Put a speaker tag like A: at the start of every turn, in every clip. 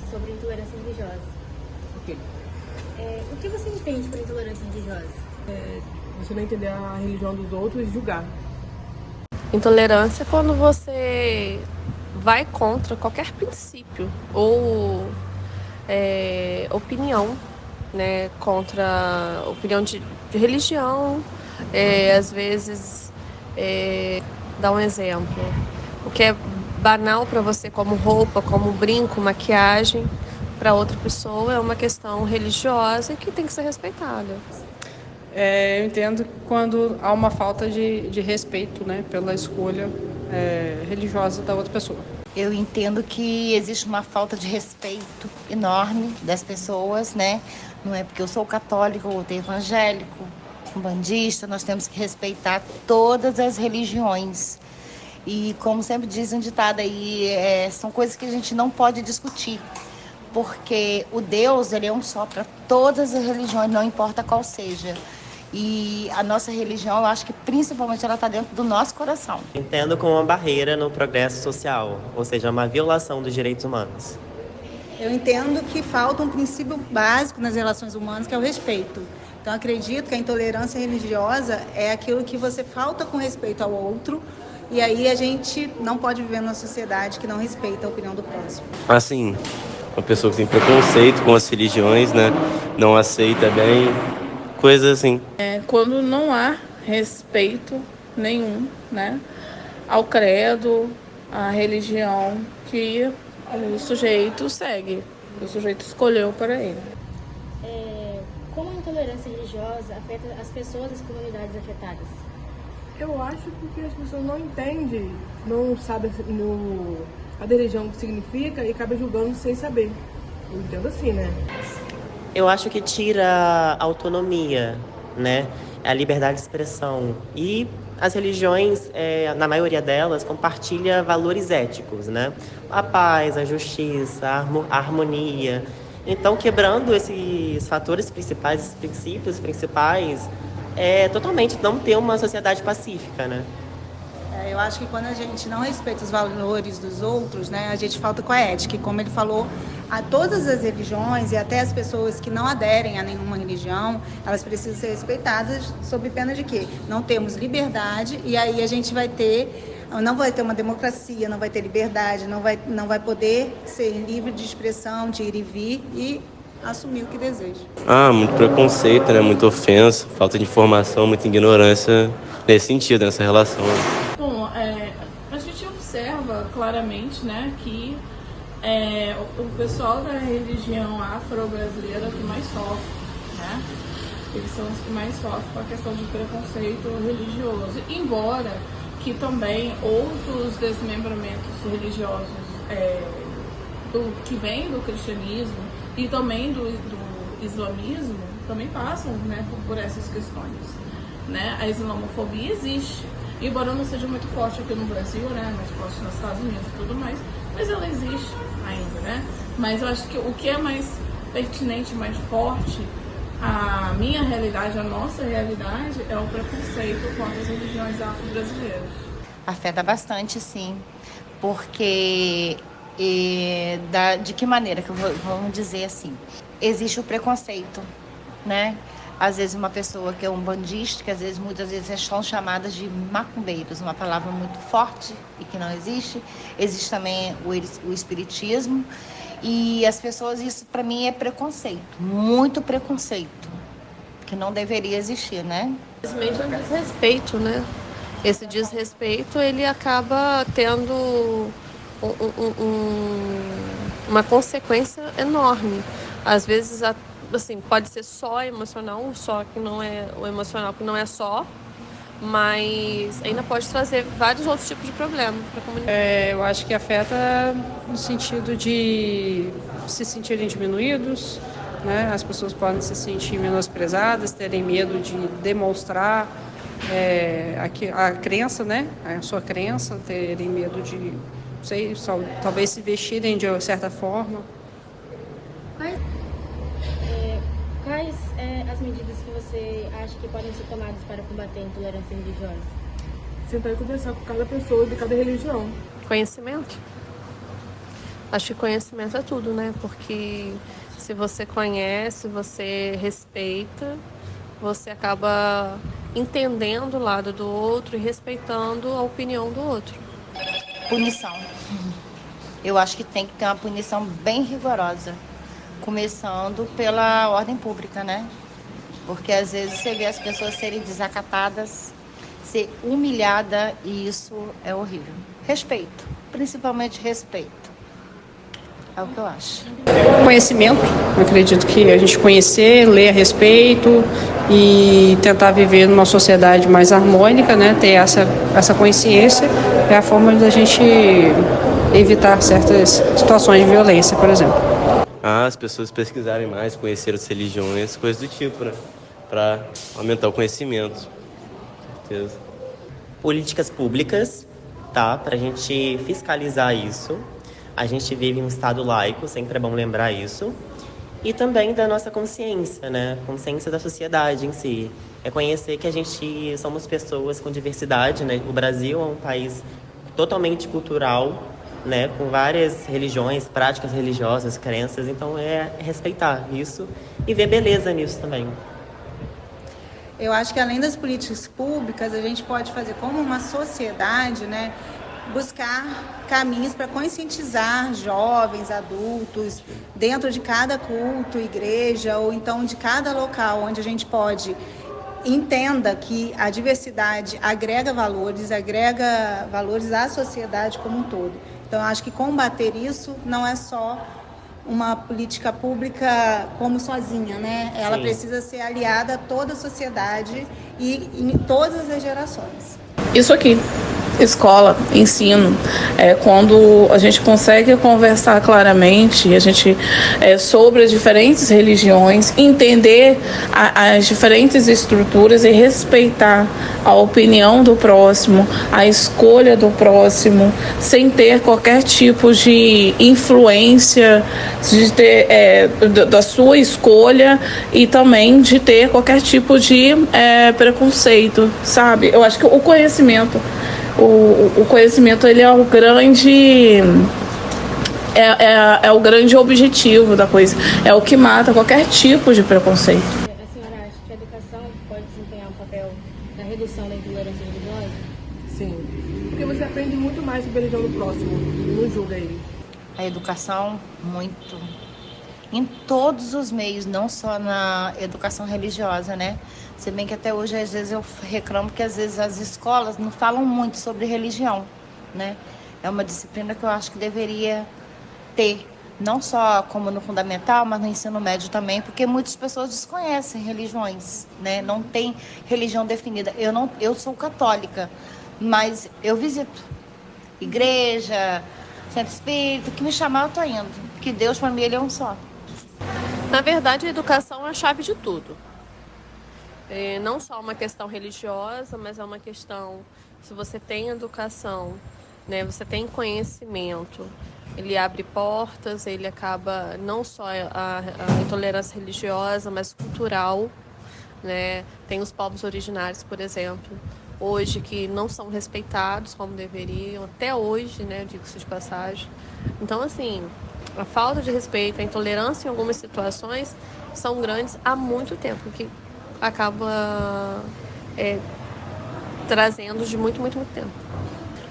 A: sobre intolerância religiosa.
B: Ok.
A: O que você entende por intolerância religiosa?
B: Você não entender a religião dos outros e julgar.
C: Intolerância é quando você vai contra qualquer princípio ou opinião, né? Contra opinião de religião. Às vezes, dá um exemplo. O que é banal para você como roupa, como brinco, maquiagem, para outra pessoa é uma questão religiosa que tem que ser respeitada.
D: Eu entendo quando há uma falta de respeito, né, pela escolha religiosa da outra pessoa.
E: Eu entendo que existe uma falta de respeito enorme das pessoas, né? Não é porque eu sou católico ou evangélico, umbandista, nós temos que respeitar todas as religiões. E como sempre diz um ditado aí, são coisas que a gente não pode discutir. Porque o Deus, ele é um só para todas as religiões, não importa qual seja. E a nossa religião, eu acho que principalmente ela está dentro do nosso coração.
F: Entendo como uma barreira no progresso social, ou seja, uma violação dos direitos humanos.
G: Eu entendo que falta um princípio básico nas relações humanas, que é o respeito. Então, acredito que a intolerância religiosa é aquilo que você falta com respeito ao outro, e aí a gente não pode viver numa sociedade que não respeita a opinião do próximo.
H: Assim, uma pessoa que tem preconceito com as religiões, né? Não aceita bem, coisas assim.
I: Quando não há respeito nenhum, né, ao credo, à religião que o sujeito segue, o sujeito escolheu para ele.
A: Como a intolerância religiosa afeta as pessoas das comunidades afetadas?
B: Eu acho porque as pessoas não entendem, não sabem a religião o que significa e acabam julgando sem saber. Eu entendo assim, né?
F: Eu acho que tira a autonomia, né? A liberdade de expressão. E as religiões, na maioria delas, compartilham valores éticos, né? A paz, a justiça, a harmonia. Então, quebrando esses fatores principais, esses princípios principais, totalmente não ter uma sociedade pacífica, né?
G: Eu acho que quando a gente não respeita os valores dos outros, né, a gente falta com a ética. E como ele falou, a todas as religiões e até as pessoas que não aderem a nenhuma religião, elas precisam ser respeitadas sob pena de quê? Não temos liberdade e aí a gente não vai ter uma democracia, não vai ter liberdade, não vai poder ser livre de expressão, de ir e vir e assumir o que deseja.
H: Muito preconceito, né? Muita ofensa, falta de informação, muita ignorância nesse sentido, nessa relação.
I: Bom, a gente observa claramente, né, que o pessoal da religião afro-brasileira que mais sofre, né? Eles são os que mais sofrem com a questão de preconceito religioso. Embora que também outros desmembramentos religiosos que vêm do cristianismo e também do islamismo também passam, né, por essas questões, né? A islamofobia existe, embora não seja muito forte aqui no Brasil, né, mais forte nos Estados Unidos e tudo mais, mas ela existe ainda, né? Mas eu acho que o que é mais pertinente, mais forte, a minha realidade, a nossa realidade, é o preconceito contra as religiões afro-brasileiras.
E: Afeta bastante, sim, porque de que maneira que vamos dizer assim, existe o preconceito, né? Às vezes uma pessoa que é umbandista, que muitas vezes são chamadas de macumbeiros, uma palavra muito forte e que não existe. Existe também o espiritismo e as pessoas, isso para mim é preconceito, muito preconceito, que não deveria existir, né?
C: Simplesmente um desrespeito, né? Esse desrespeito, ele acaba tendo uma consequência enorme. Às vezes, assim, pode ser só emocional, só que não é o emocional, que não é só, mas ainda pode trazer vários outros tipos de problemas para a comunidade.
D: Eu acho que afeta no sentido de se sentirem diminuídos, né? As pessoas podem se sentir menosprezadas, terem medo de demonstrar a crença, né? A sua crença, terem medo de, talvez se vestirem de certa forma.
A: Quais as medidas que você acha que podem ser tomadas para combater a intolerância religiosa?
B: Sentar e conversar com cada pessoa de cada religião.
C: Conhecimento. Acho que conhecimento é tudo, né? Porque se você conhece, você respeita, você acaba entendendo o lado do outro e respeitando a opinião do outro.
E: Punição. Eu acho que tem que ter uma punição bem rigorosa, começando pela ordem pública, né? Porque às vezes você vê as pessoas serem desacatadas, ser humilhada, e isso é horrível. Respeito, principalmente respeito. É o que eu acho.
D: Conhecimento, eu acredito que a gente conhecer, ler a respeito e tentar viver numa sociedade mais harmônica, né? Ter essa consciência é a forma da gente evitar certas situações de violência, por exemplo.
H: As pessoas pesquisarem mais, conhecer as religiões, coisas do tipo, né? Para aumentar o conhecimento, com certeza.
F: Políticas públicas, tá? Para a gente fiscalizar isso. A gente vive em um estado laico, sempre é bom lembrar isso. E também da nossa consciência, né? Consciência da sociedade em si. É conhecer que a gente somos pessoas com diversidade, né? O Brasil é um país totalmente cultural, né? Com várias religiões, práticas religiosas, crenças. Então é respeitar isso e ver beleza nisso também.
G: Eu acho que além das políticas públicas, a gente pode fazer como uma sociedade, né? Buscar caminhos para conscientizar jovens, adultos, dentro de cada culto, igreja, ou então de cada local onde a gente pode entenda que a diversidade agrega valores à sociedade como um todo. Então, acho que combater isso não é só uma política pública como sozinha, né? Ela precisa ser aliada a toda a sociedade e em todas as gerações.
I: Isso aqui, escola, ensino, quando a gente consegue conversar claramente, sobre as diferentes religiões, entender as diferentes estruturas e respeitar a opinião do próximo, a escolha do próximo, sem ter qualquer tipo de influência da sua escolha e também de ter qualquer tipo de preconceito, sabe? Eu acho que o conhecimento ele é o grande o grande objetivo da coisa, é o que mata qualquer tipo de preconceito.
A: A senhora acha que a educação pode desempenhar um papel na redução da intolerância religiosa?
B: Sim, porque você aprende muito mais sobre a religião do próximo, não julga ele.
E: A educação, muito. Em todos os meios, não só na educação religiosa, né? Se bem que até hoje, às vezes, eu reclamo que, às vezes, as escolas não falam muito sobre religião, né? É uma disciplina que eu acho que deveria ter, não só como no fundamental, mas no ensino médio também, porque muitas pessoas desconhecem religiões, né? Não tem religião definida. Eu sou católica, mas eu visito igreja, centro espírita, que me chamar eu tô indo, porque Deus, para mim, ele é um só.
C: Na verdade, a educação é a chave de tudo. Não só uma questão religiosa, mas é uma questão, se você tem educação, né, você tem conhecimento, ele abre portas, ele acaba não só a intolerância religiosa, mas cultural, né? Tem os povos originários, por exemplo, hoje que não são respeitados como deveriam, até hoje, né, digo-se de passagem. Então, assim, a falta de respeito, a intolerância em algumas situações são grandes há muito tempo, que acaba trazendo de muito tempo.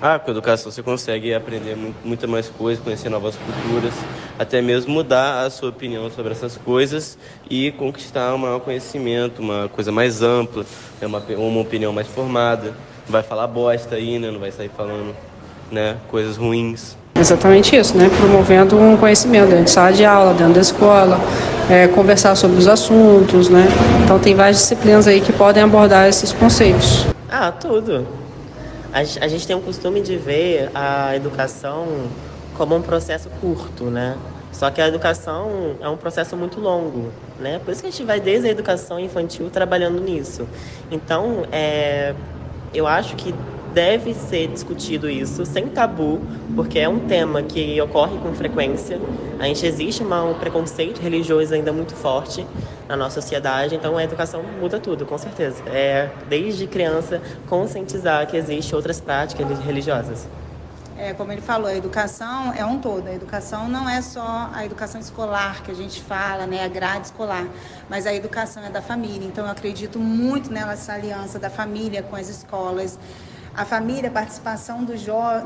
H: Com a educação você consegue aprender muita mais coisas, conhecer novas culturas, até mesmo mudar a sua opinião sobre essas coisas e conquistar um maior conhecimento, uma coisa mais ampla, uma opinião mais formada. Não vai falar bosta aí, né? Não vai sair falando, né, coisas ruins.
D: Exatamente isso, né? Promovendo um conhecimento dentro de sala de aula, dentro da escola, conversar sobre os assuntos, né? Então tem várias disciplinas aí que podem abordar esses conceitos.
F: Tudo. A gente tem o costume de ver a educação como um processo curto, né? Só que a educação é um processo muito longo, né? Por isso que a gente vai desde a educação infantil trabalhando nisso. Então, eu acho que deve ser discutido isso sem tabu, porque é um tema que ocorre com frequência. Existe um preconceito religioso ainda muito forte na nossa sociedade, então a educação muda tudo, com certeza. Desde criança, conscientizar que existem outras práticas religiosas.
G: como ele falou, a educação é um todo. A educação não é só a educação escolar que a gente fala, né, a grade escolar, mas a educação é da família. Então, eu acredito muito nessa aliança da família com as escolas. A família, a participação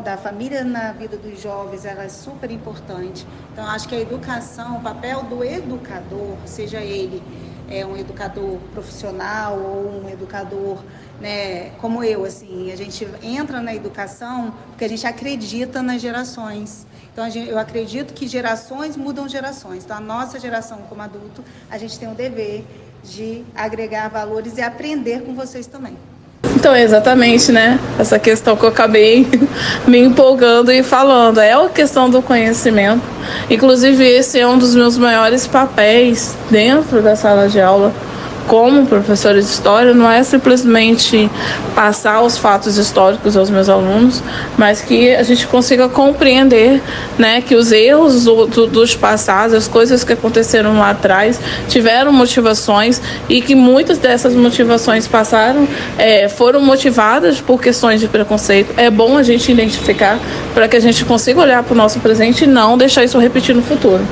G: da família na vida dos jovens, ela é super importante. Então, acho que a educação, o papel do educador, seja ele um educador profissional ou um educador, né, como eu, assim, a gente entra na educação porque a gente acredita nas gerações. Então, eu acredito que gerações mudam gerações. Então, a nossa geração, como adulto, a gente tem o dever de agregar valores e aprender com vocês também.
I: Então, exatamente, né? Essa questão que eu acabei me empolgando e falando. É a questão do conhecimento. Inclusive, esse é um dos meus maiores papéis dentro da sala de aula. Como professora de história, não é simplesmente passar os fatos históricos aos meus alunos, mas que a gente consiga compreender, né, que os erros dos passados, as coisas que aconteceram lá atrás, tiveram motivações e que muitas dessas motivações foram motivadas por questões de preconceito. É bom a gente identificar para que a gente consiga olhar para o nosso presente e não deixar isso repetir no futuro.